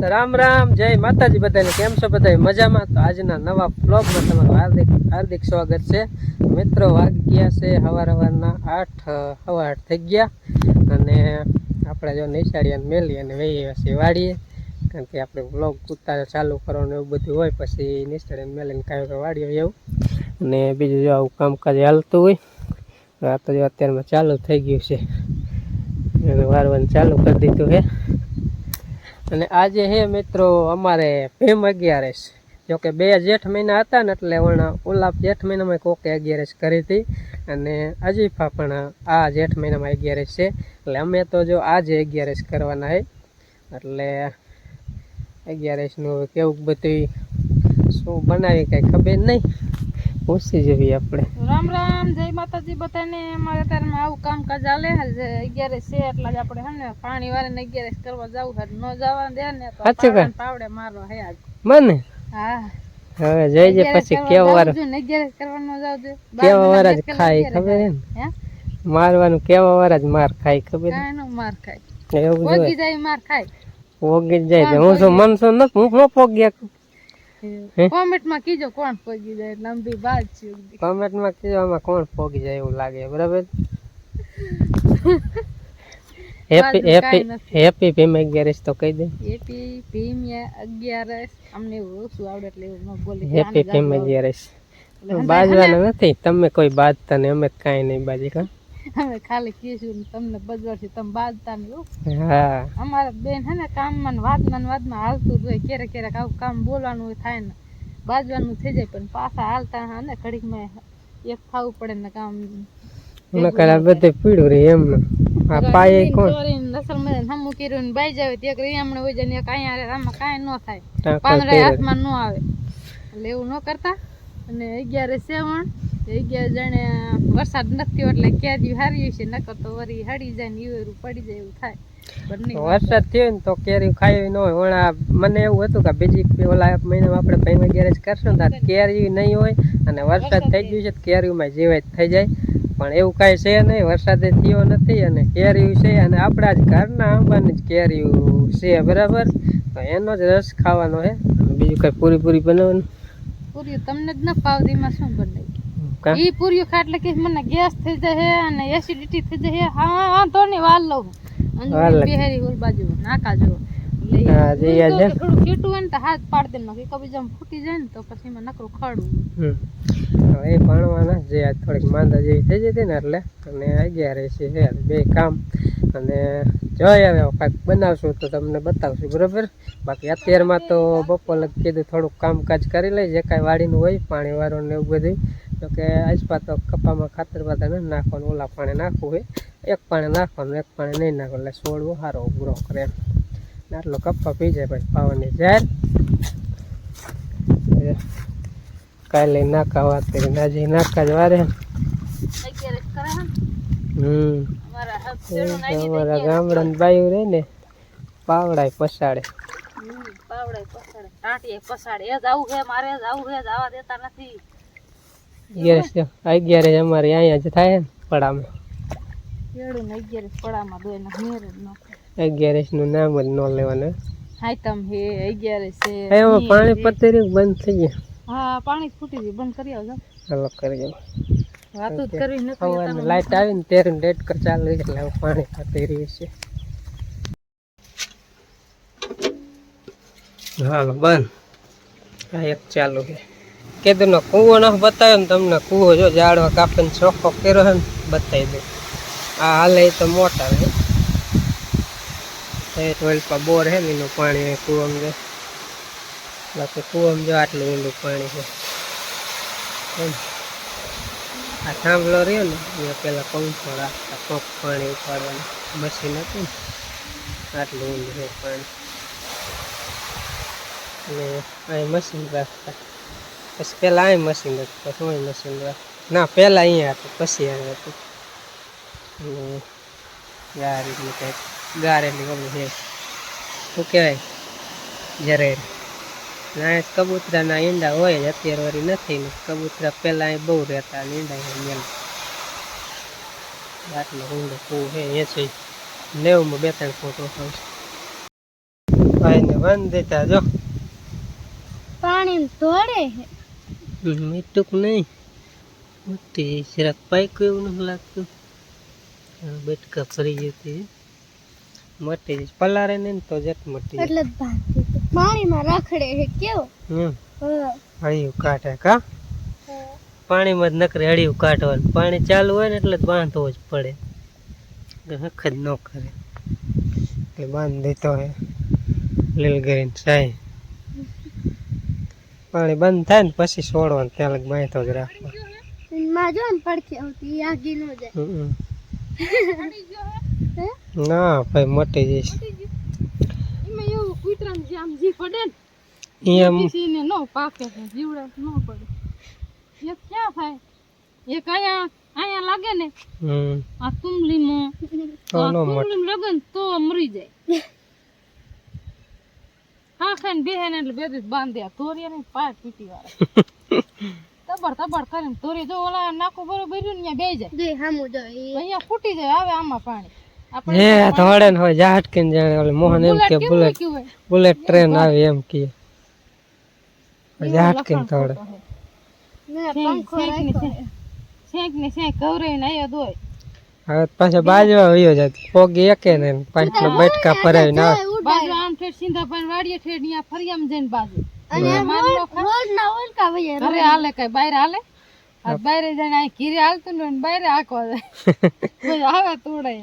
રામ રામ, જય માતાજી બધાને. કેમ છો બધા? મજામાં? તો આજના નવા બ્લોગમાં તમારું હાર્દિક હાર્દિક સ્વાગત છે. મિત્રો વાગી ગયા છે સવારના 8:15 થઈ ગયા અને આપણે જો નિશાળિયાને મેલી અને વહી છીએ વાડીએ, કારણ કે આપણે બ્લોગ ઉતાર ચાલુ કરવાનું એવું બધું હોય, પછી નિશાળિયાને મેલીને કાંઈ વાડીએ એવું. અને બીજું જો આવું કામકાજ હાલતું હોય આ તો જો અત્યારમાં ચાલુ થઈ ગયું છે અને વારવાનું ચાલુ કરી દીધું છે. અને આજે હે મિત્રો અમારે ભીમ 11 જોકે 2 જેઠ મહિના હતા ને એટલે ઓલા જેઠ મહિનામાં કોકે 11 કરી હતી અને અજીફા પણ આ જેઠ મહિનામાં 11 છે. એટલે અમે તો જો આજે 11 કરવાના છે. એટલે 11નું કેવું બધું શું બનાવી કઈ ખબર નહીં, પૂછી જેવી આપણે. રામ રામ, જય માતાજી બધાને. અમારે અત્યારે આવું કામકાજ ચાલે 11 છે એટલે જ આપણે હે ને પાણી વાળીને 11 કરવા જવું છે. ન જવા દે ને તો પાવડે મારવો હે આજ મને. હા હવે જઈજે પછી કેવો વાર 11 કરવાનો જાવ દે કેવો વાર જ ખાય ખબર હે ને મારવાનું કેવો વાર જ માર ખાય ખબર કાઈ નો માર ખાય એવું પોગી જાય માર ખાય પોગી જાય. હું શું મનસો ન હું ન પોગ્યા. કોમેન્ટમાં કીજો કોણ પોગી જાય, લંબી વાત છે. કોમેન્ટમાં કીજો આમાં કોણ પોગી જાય એવું લાગે, બરાબર. હેપી ભીમ 11 તો કહી દે. હેપી ભીમ 11. અમને ઓછું આવડે એટલે એવું ન બોલી. હેપી ભીમ 11. બાજવાના નથી તમે, કોઈ બાજતા ને અમે કાંઈ નહીં બાજી. કા અમે ખાલી કીશું તમને બજવાથી તમે બાજતા નહીં. હા અમારા બેન હે ને કામમાં વાતમાં હાલતું જ હોય. ક્યારેક ક્યારેક આવું કામ બોલવાનું થાય ને બાજવાનું થઈ જાય, પણ પાછા હાલતા હા ને ઘડીકમાં એક ખાવું પડે ને કામ નકર બધે પીડું રહે એમ. આ પાયે કોણ નસલ મે હમુ કર્યું બાઈ જાવે તે રીયામણે હોય જાય ને કાઈ આરે આમાં કાઈ ન થાય, પાંદડા હાથમાં ન આવે એટલે એવું ન કરતા. અને 11 સેવણ 11 જણે વરસાદ નથી એટલે કેરી હારી છે, નકર તો વરી હડી જાય ને ઈવેરું પડી જાય એવું થાય. વરસાદ થયો ને તો કેરી ખાઈ ન હોય. ઓલા મને એવું હતું કે બીજી ઓલા મહિનામાં આપણે ભીમ 11 કરશું ને કેરી નહીં હોય અને વરસાદ થઈ ગયું છે કેરીમાં જીવાય થઈ જાય, પણ એવું કાંઈ છે નહીં. વરસાદે થયો નથી અને કેરી છે અને આપણા જ ઘરના આંબાની જ કેરી છે, બરાબર. તો એનો જ રસ ખાવાનો છે, બીજું કઈ પૂરી બનાવવાનું. પૂરી તમને જ ન ભાવતી, માં શું બનાવી ઈ પૂરી ખા એટલે કે મને ગેસ થઈ જાય અને એસિડિટી થઈ જાય. હા તો ની વાલ લઉં બિહારી ઓલ બાજુ નાકા જો થોડું ખીટું હોય ને તો હાથ પાડ દે નાખી કબી જમ ફૂટી જાય ને તો પછી એમાં નકરું ખાડું. એ ભણવાના જે થોડીક માંદા જેવી થઈ જતી ને એટલે અને 11 છે બે કામ. અને જોઈએ હવે કાંઈક બનાવશું તો તમને બતાવશું, બરાબર. બાકી અત્યારમાં તો બપોર કીધું થોડુંક કામકાજ કરી લઈ, જે કાંઈ વાડીનું હોય પાણી વાળું ને એવું બધું. તો કે આજપા તો કપામાં ખાતર બાતર નથી નાખવાનું, ઓલા પાણી નાખવું હોય. એક પાણી નાખવાનું, એક પાણી નહીં નાખવાનું એટલે છોડવો સારો ઉભરો કરે એમ. આટલો કપ્પા પી જાય પછી પાવાની જાય. કાલે નાકા વાત કરી આજે નાકા જ વારે. અમારા ગામડાની બાયું રે ને પાવડાય પસાડે. પાવડાય પસાડે, ટાંટીએ પસાડે. એ જ આવું છે મારે, જ આવું છે, જવા દેતા નથી. 11 અમારે અહીંયા જ થાય ને પડામાં. 11 પડામાં દોય ને મેર જ ન 11 નું નામ જ ન લેવાનું. હાય તમ હે 11 છે. એમાં પાણી પતરી બંધ થઈ ગયા. હા પાણી ફૂટી ગયું, બંધ કરી આવજો. ચાલો કરી જાવ. વાતો જ કરવી નથી. લાઈટ આવીને તેર ડેટ કર ચાલુ એટલે પાણી પતી રહ્યું છે. હાલો બંધ. આ એક ચાલુ છે. કીધું કૂવો ન બતાવ્યો ને તમને. કૂવો જો ઝાડવા કાપીને ચોખ્ખો કર્યો છે ને બતાવી દઉં. આ હાલે તો મોટા છે. બોર છે ને એનું પાણી કૂવામાં જો. બાકી કૂવામાં જો આટલું ઊંડું પાણી છે. આ થાંભલો રહ્યો ને એ પેલા પંખો રાખતા, પંપ પાણી ઉપાડવાનું મશીન હતું ને, આટલું ઊંડું છે પાણી. અને અહીં મશીન રાખતા, પછી પેલા અહીં મશીન હતું, પછી અહીં મશીન રાખતા. ના પેલા અહીંયા હતું પછી અહીં હતું. અને ગારેલી કંઈક ગારેલી ઓલું છે શું કહેવાય જરેડ. ના કબૂતરાના ઈંડા હોય જ, અત્યારે વળી નથી ને. કબૂતરા પેલા અહીં બહુ રહેતા અને ઈંડા મેલ. આટલો ઊંડો કૂવો છે 80-90 2-3 ફૂટ ઓછો. ભાઈ ને બંધ દેતા જો પાણી તોડે મીઠું નહીં મોટી જરાક પાઈક એવું નથી લાગતું બેટકા ફરી જતી મોટી પલારે ને તો જટ મોટી એટલે પાણીમાં રખડે છે કેવો હળિયું કાઢે કા પાણીમાં જ નકરે હળિયું કાઢવાનું પાણી ચાલુ હોય ને એટલે બાંધવો જ પડે હખ જ ન કરે એટલે બાંધ દેતો હોય લીલગીરી સાય પાણી બંધ થાય ને પછી છોડવાનું ત્યાં લગ બાંધતો જ રાખવાનું માં જો ને પડખે આવતી આગી નો જાય ના ભાઈ મોટી જઈશ એમાં એવું કૂતરાને જે આમ જી પડે ને એમ ને નો પાકે છે જીવડા નો પડે એક ક્યાં થાય એક અહીંયા લાગે ને આ તુમલીમાં તો નો મોટ લાગે ને તો મરી જાય હા ખાઈને બેહે ને એટલે બે દિવસ બાંધ્યા તોરિયા ને પાય પીટી વાળા તબડ કરીને તોરી જો ઓલા નાખો બરોબર રહ્યું ને બે જાય બે હામું જો અહીંયા ફૂટી જાય આવે આમાં પાણી એ ધોડે ને હોય જાહટ કે જાણે ઓલે મોહન એમ કે બુલેટ ટ્રેન આવે એમ કે જાહટ કે ધોડે શેક કવરાઈને આયો દોય હવે પાછા બાજવા વયો જાય પોગી એકે ને પાંચનો બેટકા ભરાવીને આવે બાજુ આમ ઠેઠ સીધા પાણી વાડીએ ઠેઠ ન્યા ફરિયામ જઈને બાજુ અને રોજ ના ઓલકા વયે ઘરે હાલે કઈ બહાર હાલે આ બહાર જઈને આ ઘીરે હાલતું ને બહાર આખો જાય આવે તોડે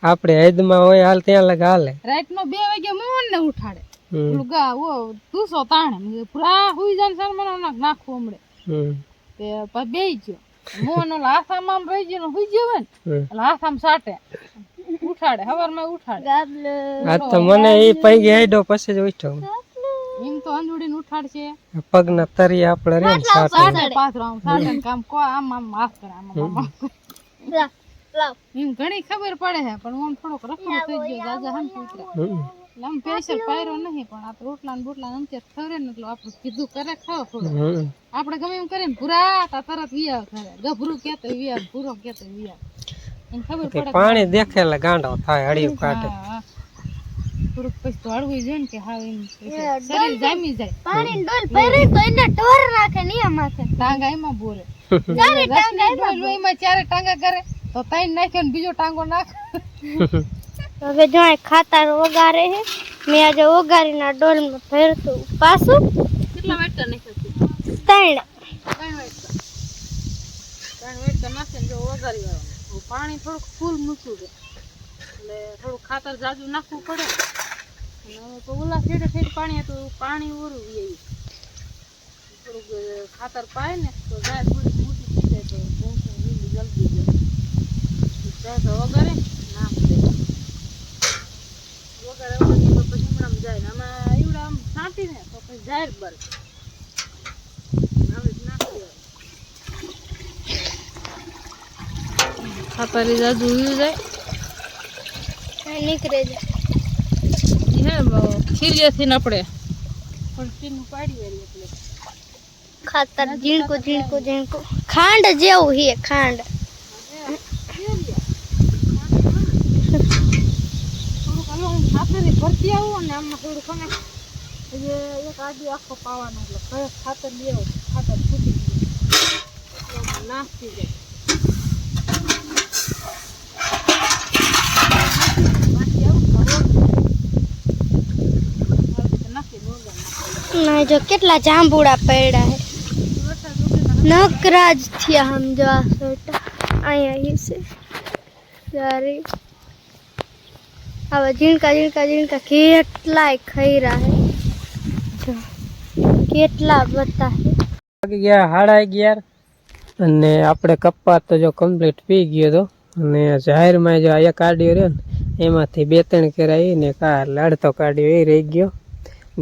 આપણે હૈદમાં હોય હાલ ત્યાં લગ હાલે રાત નો 2 વાગે મોહન ને ઉઠાડે ઓલું ગા ઓ તુસો તાણે પૂરા હુઈ જાન સરમનો નાખું હમણે તે પછી બેહી ગયો મોહન ઓલા હાથામાં આમ રહી ગયો હુઈ ગયો ને એટલે હાથામાં સાટે ઉઠાડે હવારમાં ઉઠાડે આ તો મને ઈ પૈગી હેડો પછી જ ઉઠ્યો એમ તો અંજુડીને ઉઠાડશે પગના તરી આપણે રે સાટે પાથરો આમ સાટે કામ કો આમ માફ કરે આમ એમ ઘણી ખબર પડે છે પણ આમ થોડોક રખડો થઈ ગયો જાજા હમ કૂતરા લમ પ્રેશર પાયરો નહીં પણ આ રોટલા ને બોટલા અંતે ખવરે ને એટલે આપણે કીધું કરે ખાવ થોડું આપણે ગમે એમ કરીને પૂરા તરત વિયાવ થાય ગભરું કેતો વિયાવ પૂરો કેતો વિયાવ એને ખબર પડે પાણી દેખેલા ગાંડો થાય હળિયું કાઢે થોડુંક પછી તો હળવું જોઈએ ને કે હા એમ શરીર જામી જાય પાણી ડોલ ભરી તો એને ટોર નાખે નહીં માથે ટાંગા એમાં બોરે ચારે ટાંગા એમાં ચારે ટાંગા કરે તો તાઈ નાખે ને બીજો ટાંગો નાખ હવે જો ખાતર વગારે હે મેં આજે વગારીના ડોલમાં ભરતું પાછું કેટલા વાટકા નાખ્યા ત્રણ વાટકા નાખીને જો વગારી વાળવાનું પાણી થોડુંક ફૂલ મૂકવું છે એટલે થોડું ખાતર જાજુ નાખવું પડે અને તો ઓલા છેડે પાણી હતું પાણી ઓરું એવી થોડુંક ખાતર પાય ને તો જાય થોડી મોટી થઈ જાય તો જલ્દી જાય તો વગારે નાખ દે વગારે તો પછી હમણાં જાય ને આમાં એવડા આમ છાંટી ને તો પછી જાય બળ હવે નાખી ખાતર જાજુ ઉયું જાય નીકળે જાય ખીરિયાથી ને આપણે પણ પાડી એટલે ખાતર ઝીણકું ખાંડ જેવું હે ખાંડ ભરતી આવું ને આમાં થોડું ખમે એક આડી આખો પાવાનો એટલે ખાતર લેવો ખાતર ફૂટી ગયું નાખી જાય ના જો કેટલા જાંબુડા પડ્યા હે નકરાજ થયા હમ જો આ સોટા અહીંયા છે સારી હવે ઝીણકા કેટલાય ખૈરા હે જો કેટલા બધા હે ગયા 11:30 અને આપણે કપ્પા તો જો કમ્પ્લીટ પી ગયો તો અને જાહેરમાં જો એક કાઢ્યો રહ્યો ને એમાંથી 2-3 કરાવી ને કાર લડતો કાઢ્યો એ રહી ગયો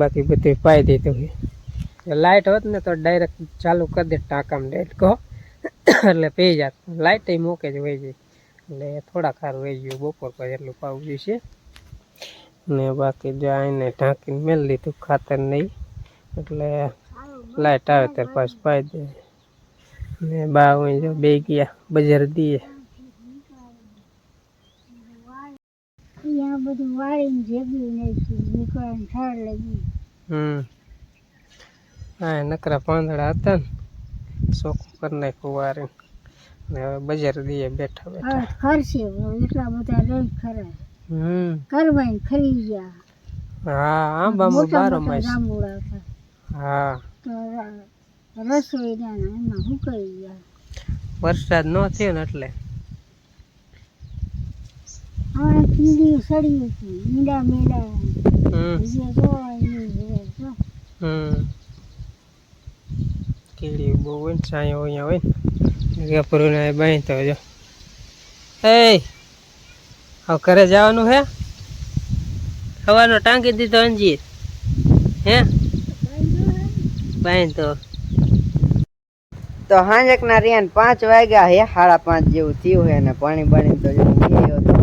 બાકી બધું પાઈ દીધું લાઇટ હોત ને તો ડાયરેક્ટ ચાલુ કરી દે ટાંકામાં ડાયરેક્ટ કહો એટલે પી જાત લાઇટ મૂકે જ વહી જાય એટલે થોડા ખારું વહી ગયું બપોર પછી એટલું પાવું જોઈશે ને બાકી જો આને ઢાંકીને મેળ લીધું ખાતર નહીં એટલે લાઇટ આવે ત્યારે પાછું પાઈ દે ને બા જો બે ગયા બજાર દઈએ આ બધું વાળીને ભેગી નાખ્યું નીકળાને ઠાર લાગી હા નકરા પાંદડા હતા ને ચોખ્ખું કરી નાખ્યું વારીને ને હવે બજાર દઈએ બેઠા બેઠા હવે ખરશે એટલા બધા રહી ખરા કરવાઈને ખરી ગયા હા આંબામાં બારો માસ જાંબુડા હતા હા તો રસોઈ એમાં સુકાઈ ગયા વરસાદ ન થયો ને એટલે હવે કીડી સડી હતી મીંડા મીંડા જે જો કીડી બહુ હોય ને છાંયો અહીંયા હોય ને ગપરું ને બાંધતો જો એ હવે ઘરે જવાનું હે સવારનો ટાંકી દીધો અંજીર હે બાંધતો તો હાંજકના રહ્યા 5 વાગ્યા હે 5:30 જેવું થયું હે ને પાણી બાણી તો જો ગયો તો ને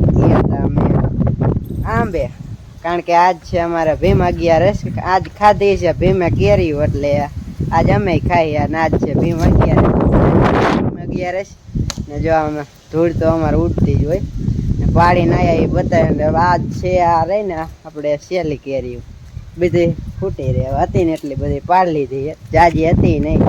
ગયા હતા અમે આંબે કારણ કે આજ છે અમારા ભીમ 11 આજ ખાધી છે ભીમે કેરી એટલે આજ અમે ખાઈ અને આજ છે ભીમ 11 ને જો અમે ધૂળ તો અમારે ઉડતી જ હોય ને પાડી નાયા એ બતાવે આજ છે આ રહી ને આપણે શેલી કેરી બધી ફૂટી રહી હતી ને એટલી બધી પાડી લીધી જાજી હતી નહીં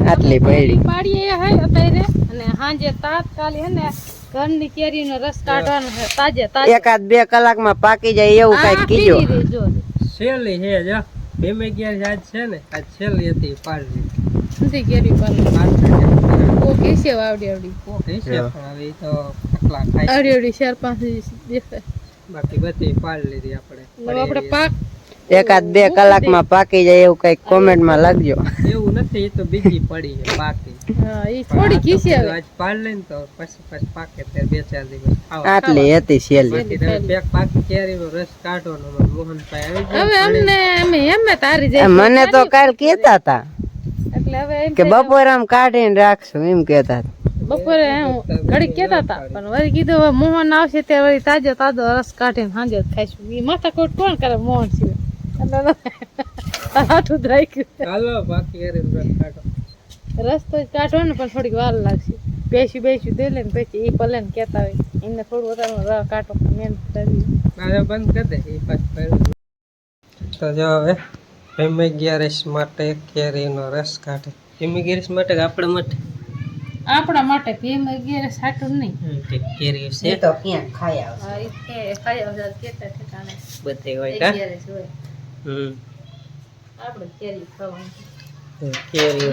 આટલી પડી પાડીએ હે અત્યારે અને હાંજે તાત્કાલિક હે ને ઘરની કેરીનો રસ કાઢવાનો છે તાજે તાજે 1-2 કલાકમાં પાકી જાય એવું કઈક કીજો શેલી હે જો ભીમે કેરી આજ છે ને આજ શેલી હતી પાડી લીધી કેરી પાડી ઓ કેસે વાવડી આવડી ઓ કેસે હવે તો પટલા ખાઈ આવડી 4-5 દેખાય બાકી બધી પાડી લીધી આપણે પાક 1-2 કલાકમાં પાકી જાય એવું કઈક કોમેન્ટમાં લખજો એવું નથી એ તો બીજી પડી છે બાકી હા ઈ થોડી કીસી આવે આજ પાડ લઈને તો પછી પાકે તે 2-4 દિવસ ખાવા આટલી હતી શેલી બે પાકી કેરીનો રસ કાઢવાનો મોહનભાઈ આવી જાય હવે અમે તારી જાય મને તો કાલ કહેતા હતા એટલે હવે કે બપોરે આમ કાઢીને રાખશું એમ કહેતા બપોરે ઘડી કહેતા હતા પણ વળી કીધું હવે મોહન આવશે ત્યારે વળી તાજો તાજો રસ કાઢીને સાંજે ખાઈશું ઈ માથાકોટ કોણ કરે મોહન સિવાય આઠું જ રાખ્યું ચાલો બાકી રસ તો કાઢવાનો પણ થોડીક વાર લાગશે બેસી દે લે ને પછી એ ભલે ને કહેતા હોય એને થોડું વધારે કાઢો મહેનત કરી બંધ કરી દે એ પાછું તો જો હવે ભીમ 11 માટે કેરીનો રસ કાઢે ભીમ 11 માટે આપણા માટે ભીમ 11 સાટું નહીં કેરી છે તો ક્યાં ખાઈ આવશે ખાઈ આવશે કેટલા ઠેકાણે બધે હોય કા આપણે કેરી ખાવાની કેરી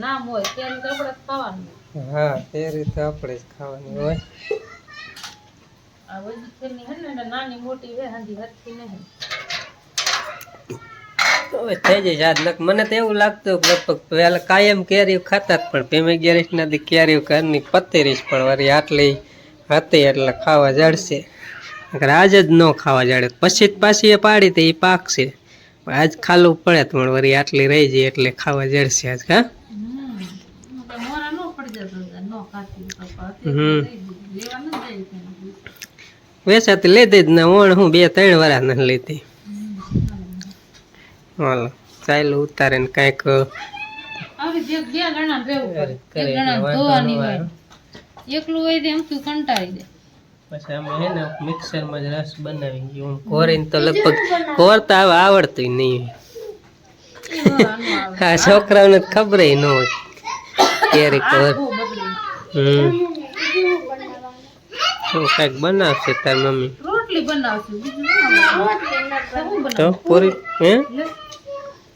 નામ હોય કેરી તો આપણે ખાવાની હા કેરી તો આપણે જ ખાવાની હોય આ બધી કેરી હે ને નાની મોટી હે હાંધી હરખી નહીં તો થઈ જાય યાદ મને તો એવું લાગતું કે લગભગ પહેલા કાયમ કેરી ખાતા જ પણ ભીમ 11 ના દી કેરી ઘરની પતેરી પણ વળી આટલી હતી એટલે ખાવા જડશે આજ જ ન ખાવા જડે પછી પાછી એ પાડી તો એ પાકશે આજ ખાલું પડે પણ વળી આટલી રહી જાય એટલે ખાવા જડશે આજ કા વેસાતી લેતી જ ને ઓણ હું 2-3 વાર નથી લેતી હાલો ચાલો ઉતારે ને કઈક એકલું હોય એમ તું કંટાળી દે પછી અમે હે ને મિક્સરમાં જ રસ બનાવી ગયું કોરીને તો લગભગ કોરતા હવે આવડતું નહીં હા છોકરાઓને ખબર ન હોય કેરી કોર શું કઈક બનાવશે તાર મમ્મી રોટલી બનાવશે તો પૂરી હે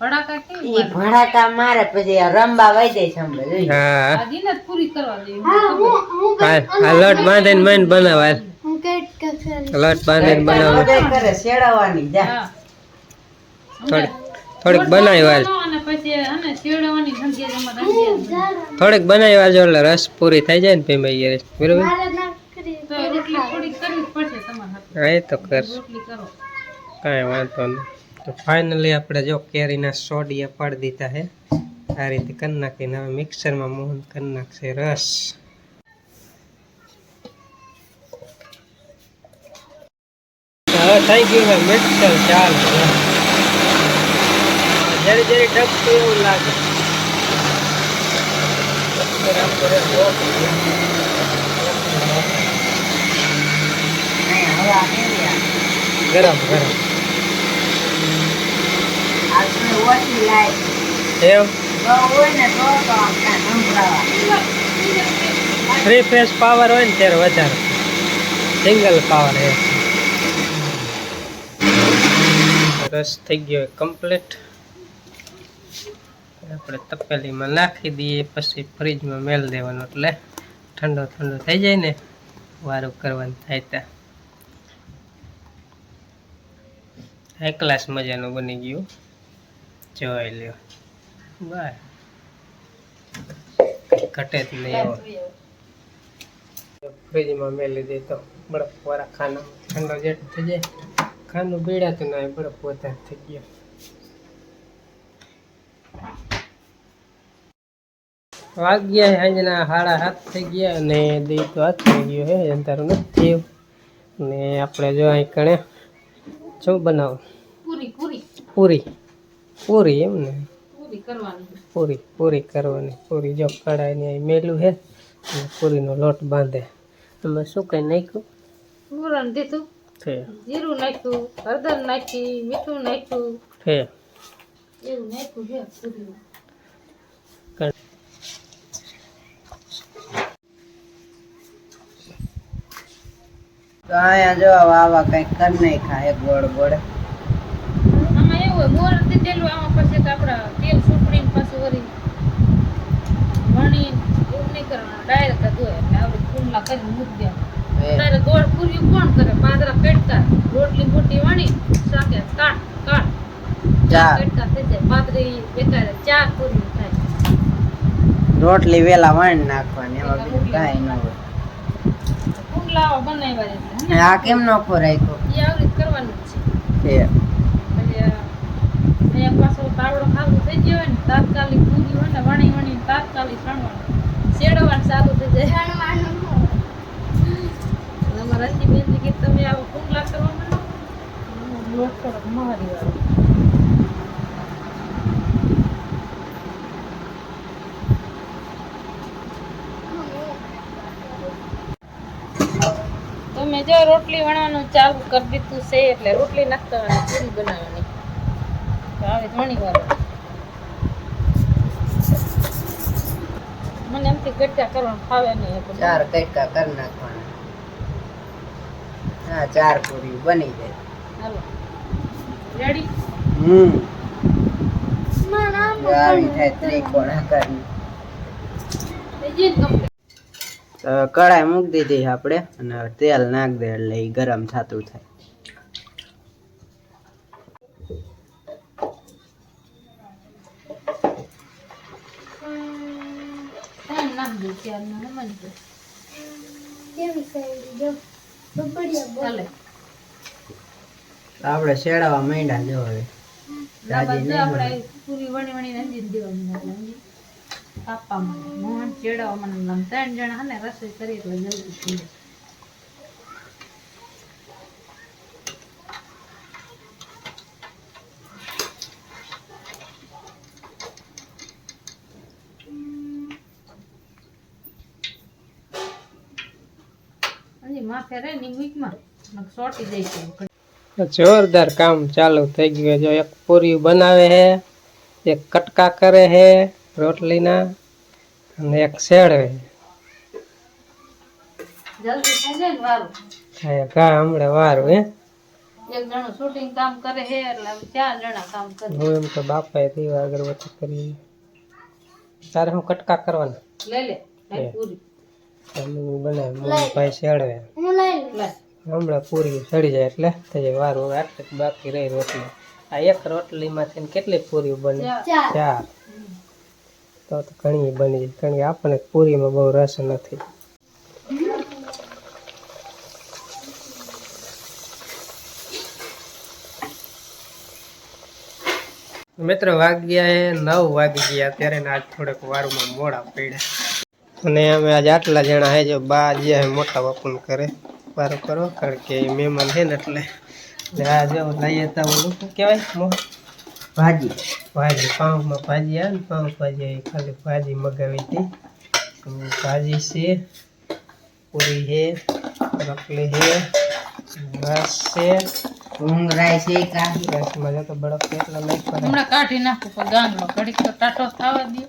ભડાકા મારે પછી રંબા વઈ જાય છે હા પૂરી કરવા દે હા લોટ બાંધીને મન બનાવાય લોટ બાંધીને બનાવવાનું કરે શેડવાની જા થોડીક બનાવી વાલ થોડીક બનાવી વાલ એટલે રસ પૂરી થઈ જાય ને ભીમ 11 બરોબર હા એ તો કરશું કાંઈ વાંધો નહીં તો ફાઇનલી આપણે જો કેરીના સોડિયા પાડી દીધા છે આ રીતે કરી નાખીને હવે મિક્સરમાં મોહન કરી નાખશે રસ હવે થઈ ગયું છે મિક્સર ચાલુ જરી ડબતું એવું લાગે ગરમ ગરમ એમ 3 ફેઝ પાવર હોય ને ત્યારે વધારે સિંગલ પાવર હે રસ થઈ ગયો કમ્પ્લીટ આપણે તપેલીમાં નાખી દઈએ પછી ફ્રીજમાં મેળ દેવાનો એટલે ઠંડો ઠંડો થઈ જાય ને વારું કરવાનું થાય ત્યાં હાઈ ક્લાસ મજાનું બની ગયું જોઈ લ્યો બાય ઘટે જ નહીં એવો ફ્રીજમાં મેલી દે તો બરફ વાળા ખાના ઠંડો જેટ થઈ જાય ખાનું પીડાતું ના બરફ વધારે થઈ ગયો વાગ્યા સાંજના 7:30 થઈ ગયા અને દી તો હાથ થઈ ગયો હે અંધારું નથી થયું ને આપણે જો અહીં કણે શું બનાવો પૂરી પૂરી એમ ને પૂરી કરવાની પૂરી જો કઢાઈની અહીં મેલું છે અને પૂરીનો લોટ બાંધે એમાં શું કઈ નાખ્યું પૂરણ દીધું જીરું નાખ્યું હળદર નાખી મીઠું નાખ્યું એવું નાખ્યું છે પૂરીમાં તો અહીંયા જો આવા કઈક કર નહીં ખાય ગોળ ગોળ આમાં એવું હોય ગોળ દીધેલું આમાં પછી આપડા તેલ સુકડીને પાછું વળી વણી એવું નહીં કરવાનું ડાયરેક્ટ ધોય એટલે આવડી ફૂલલા કરીને મૂકી દેવાનું ત્યારે ગોળ પૂરી કોણ કરે પાદરા પેટકા રોટલી મોટી વણી શાકે કાટ કાટ ચા પેટકા થઈ જાય પાદરી બેકારે 4 પૂરી થાય રોટલી વેલા વણ નાખવાની એમાં બીજું કાંઈ ન હોય ફૂલલા બનાવ્યા એટલે આ કેમ નોખો રાખ્યો એ આવડી કરવાનું જ છે છે અહીંયા પાછો તાવડો ખાવું થઈ ગયો હોય ને તાત્કાલિક પૂરી હોય ને વણી વણી તાત્કાલિક છણવાનું શેડવાનું ચાલુ થઈ જાય અમારા રંજીબેન કે તમે આવો ફૂંગલા કરવા માંડો લોટ થોડોક મહારી વાળો તો મેં જો રોટલી વણવાનું ચાલુ કરી દીધું છે એટલે રોટલી નાખવાની પૂરી બનાવવાની તો આવે ઘણી વાર મને એમથી ગટ્ટા કરવાનું ફાવે નહીં 4 કટકા કરી નાખવાના હા 4 પૂરી બની જાય હાલો રેડી આવી થાય ત્રિકોણ આકારની થઈ ગઈ કમ્પ્લીટ કઢાઈ મૂકી દીધી આપણે અને તેલ નાખ દે એટલે એ ગરમ થતું થાય આપણે શેડાવા માંડ્યા જો હવે પૂરી વણી વણી રંજી દેવાની પાપા મને મોહન ચેડાવા મને 3 જણા હને રસોઈ કરી એટલે જલ્દી થઈ જાય માથે રે ની વીકમાં સોટી જાય છે જોરદાર કામ ચાલુ થઈ ગયું જો એક પૂરી બનાવે છે એક કટકા કરે છે રોટલીના અને એક શેડવે જલ્દી થઈ જાય ને વારું થાય કા હમણાં વારું હે એક જણો શૂટિંગ કામ કરે છે એટલે 4 જણા કામ કરે હું એમ તો બાપાએ દીવા અગરબત્તી કરી તારે હું કટકા કરવાના લે લે પૂરી મમ્મી બનાવે મમ્મી ભાઈ શેડવે હમણાં પૂરી સડી જાય એટલે થઈ જાય વારું હવે આટલી બાકી રહી રોટલી આ એક રોટલીમાંથી કેટલી પૂરી બને 4 તો ઘણી બની જાય કારણ કે આપણને પૂરીમાં બહુ રસ નથી મિત્રો વાગ્યા 9 વાગી ગયા ત્યારે ને આજ થોડેક વારમાં મોડા પડ્યા અને અમે આજ આટલા જણા હે જો બા જે મોટા બાપુને કરે વારો કરો કારણ કે મહેમાન છે ને એટલે આ જો લઈએ તો ઓલું શું કહેવાય ભાજી પાઉંમાં ભાજી આવે ને પાઉં ભાજી ખાલી ભાજી મગાવી હતી ભાજી છે પૂરી છે રોટલી છે રસ છે ભૂંગળા છે કાઢી રસમાં જો તો બરફ કેટલો નાખ્યો હમણાં કાઢી નાખું પણ ગાંગલો ઘડીક તો ટાટો થવા દે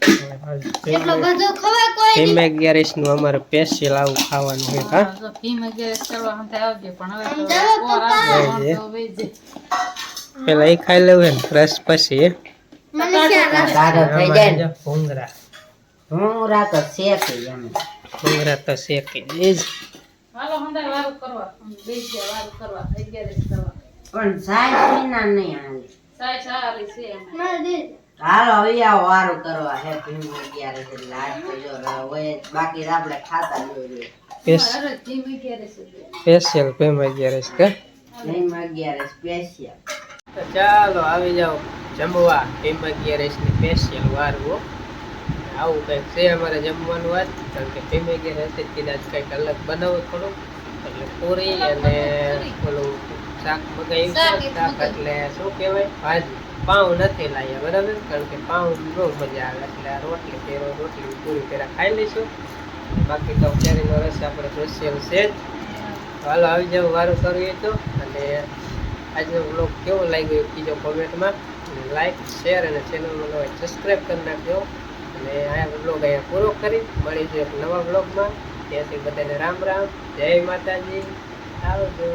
ધીમે ગેરેશ નું અમારે સ્પેશિયલ આવું ખાવાનું છે હા ધીમે ગેસ કરવા હંતે આવજે પણ હવે તો ઓર આવે તો વેજે પેલા એ ખાઈ લેવું ને રસ પછી તારો થઈ જાય ને ભૂંગરા ભૂંગળા તો શેકી અમે ભૂંગરા તો શેકી દેજ હાલો હંતે વારું કરવા બેસી જાય વારું કરવા 11 કરવા પણ સાય વિના નહીં હાલે સાય સારી છે એમાં હાલો હવે આવો વારું કરવા હે ભીમ 11 એટલે લાટ તો જો હોય બાકી આપણે ખાતા જ હોય અરે ધીમે ગેસ સ્પેશિયલ પેમાં ગેરેશ કે ભીમ 11 સ્પેશિયલ તો ચાલો આવી જાઓ જમવા પેમાં ગેરેશ ની સ્પેશિયલ વારવું આવું કંઈક છે અમારે જમવાનું વાત કારણ કે પેમે ગેરેશ કદાચ કંઈક અલગ બનાવવું થોડું એટલે પૂરી અને ઓલું શાક મગાવ્યું છે શાક એટલે શું કહેવાય ભાજી પાઉં નથી લાવ્યા બરાબર કારણ કે પાઉં બહુ મજા આવે એટલે આ રોટલી પેરો રોટલી પૂરી પેરા ખાઈ લઈશું બાકી તો કેરીનો રસ આપણે સ્પેશિયલ છે જ હાલો આવી જાવ વારું કરવી તો અને આજનો બ્લોગ કેવો લાગ્યો કીજો કોમેન્ટમાં લાઈક શેર અને ચેનલનો સબસ્ક્રાઈબ કરી નાખજો અને આ બ્લોગ અહીંયા પૂરો કરી મળી જાય એક નવા બ્લોગમાં ત્યાંથી બધાને રામ રામ જય માતાજી આવજો